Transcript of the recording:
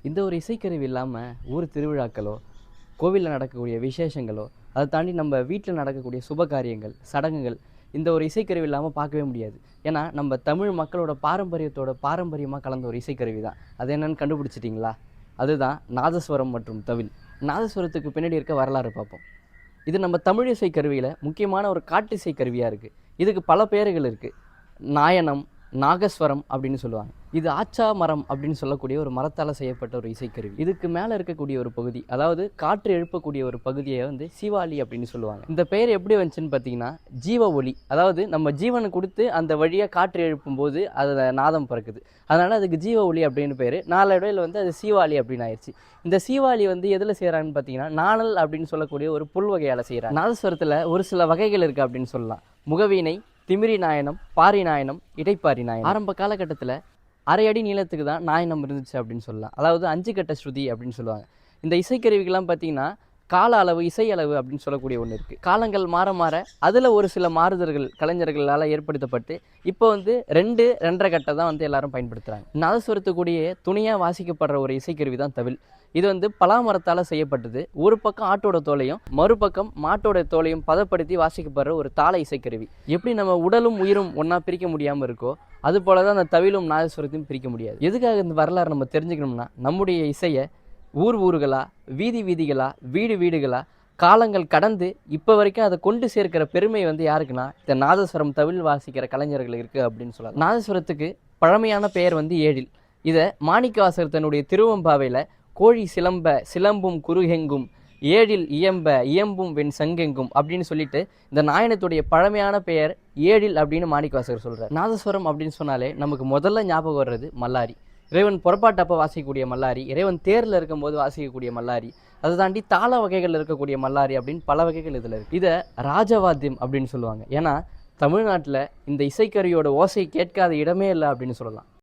இந்த ஒரு இசைக்கருவி இல்லாமல் ஊர் திருவிழாக்களோ, கோவிலில் நடக்கக்கூடிய விசேஷங்களோ, அதை தாண்டி நம்ம வீட்டில் நடக்கக்கூடிய சுப காரியங்கள், சடங்குகள் இந்த ஒரு இசைக்கருவி இல்லாமல் பார்க்கவே முடியாது. ஏன்னா நம்ம தமிழ் மக்களோட பாரம்பரியத்தோட பாரம்பரியமாக கலந்த ஒரு இசைக்கருவி தான். அது என்னன்னு கண்டுபிடிச்சிட்டிங்களா? அதுதான் நாதஸ்வரம் மற்றும் தவில். நாதஸ்வரத்துக்கு பின்னாடி இருக்க வரலாறு பார்ப்போம். இது நம்ம தமிழ் இசைக்கருவியில் முக்கியமான ஒரு காட்டு இசைக்கருவியாக இருக்குது. இதுக்கு பல பெயர்கள் இருக்குது. நாயனம், நாகஸ்வரம் அப்படின்னு சொல்லுவாங்க. இது ஆச்சா மரம் அப்படின்னு சொல்லக்கூடிய ஒரு மரத்தால் செய்யப்பட்ட ஒரு இசைக்கருவி. இதுக்கு மேலே இருக்கக்கூடிய ஒரு பகுதி, அதாவது காற்று எழுப்பக்கூடிய ஒரு பகுதியை வந்து சீவாளி அப்படின்னு சொல்லுவாங்க. இந்த பெயர் எப்படி வந்துச்சுன்னு பார்த்தீங்கன்னா, ஜீவ ஒளி, அதாவது நம்ம ஜீவனை கொடுத்து அந்த வழியாக காற்று எழுப்பும் போது அதில் நாதம் பிறக்குது. அதனால் அதுக்கு ஜீவ ஒளி அப்படின்னு பேர். நாளடைவில் வந்து அது சீவாளி அப்படின்னு ஆயிடுச்சு. இந்த சீவாளி வந்து எதில் செய்கிறாங்கன்னு பார்த்தீங்கன்னா, நாணல் அப்படின்னு சொல்லக்கூடிய ஒரு புல் வகையால் செய்கிறாங்க. நாதஸ்வரத்தில் ஒரு சில வகைகள் இருக்குது அப்படின்னு சொல்லலாம். முகவீணை, திமிரி நாயனம், பாரி நாயனம், இடைப்பாரி நாயனம். ஆரம்ப காலகட்டத்தில் அரை அடி நீளத்துக்கு தான் நாயனம் இருந்துச்சு அப்படின்னு சொல்லலாம். அதாவது 5 கட்ட ஸ்ருதி அப்படின்னு சொல்லுவாங்க. இந்த இசைக்கருவிகள்லாம் பார்த்தீங்கன்னா கால அளவு, இசை அளவு அப்படின்னு சொல்லக்கூடிய ஒன்று இருக்குது. காலங்கள் மாற மாற அதில் ஒரு சில மாறுதல்கள் கலைஞர்களால் ஏற்படுத்தப்பட்டு இப்போ வந்து 2.5 கட்டை தான் வந்து எல்லாரும் பயன்படுத்துகிறாங்க. நாதஸ்வரத்துக்குடியே துணையாக வாசிக்கப்படுற ஒரு இசைக்கருவி தான் தவில். இது வந்து பலாமரத்தால் செய்யப்பட்டது. ஒரு பக்கம் ஆட்டோட தோலையும் மறுபக்கம் மாட்டோட தோலையும் பதப்படுத்தி வாசிக்கப்படுற ஒரு தாள இசைக்கருவி. எப்படி நம்ம உடலும் உயிரும் ஒன்றா பிரிக்க முடியாமல் இருக்கோ, அது போல தான் அந்த தவிலும் நாதஸ்வரத்தையும் பிரிக்க முடியாது. எதுக்காக இந்த வரலாறு நம்ம தெரிஞ்சுக்கணும்னா, நம்முடைய இசையை ஊர் ஊர்களா, வீதி வீதிகளா, வீடு வீடுகளா காலங்கள் கடந்து இப்போ வரைக்கும் அதை கொண்டு சேர்க்கிற பெருமை வந்து யாருக்குன்னா, இந்த நாதஸ்வரம் தவில் வாசிக்கிற கலைஞர்கள் இருக்குது அப்படின்னு சொல்லலாம். நாதஸ்வரத்துக்கு பழமையான பெயர் வந்து ஏழில். இதை மாணிக்கவாசகர் தன்னுடைய திருவெம்பாவையில் கோழி சிலம்ப சிலம்பும் குருகெங்கும் ஏழில் இயம்ப இயம்பும் வெண் சங்கெங்கும் அப்படின்னு சொல்லிட்டு இந்த நாயனத்துடைய பழமையான பெயர் ஏழில் அப்படின்னு மாணிக்கவாசகர் சொல்கிறார். நாதஸ்வரம் அப்படின்னு சொன்னாலே நமக்கு முதல்ல ஞாபகம் வர்றது மல்லாரி. இறைவன் புறப்பாட்டப்போ வாசிக்கக்கூடிய மல்லாரி, இறைவன் தேரில் இருக்கும்போது வாசிக்கக்கூடிய மல்லாரி, அதை தாண்டி தாள வகைகள் இருக்கக்கூடிய மல்லாரி அப்படின்னு பல வகைகள் இதில் இருக்குது. இதை ராஜவாத்தியம் அப்படின்னு சொல்லுவாங்க. ஏன்னா தமிழ்நாட்டில் இந்த இசைக்கருவியோட ஓசை கேட்காத இடமே இல்லை அப்படின்னு சொல்லலாம்.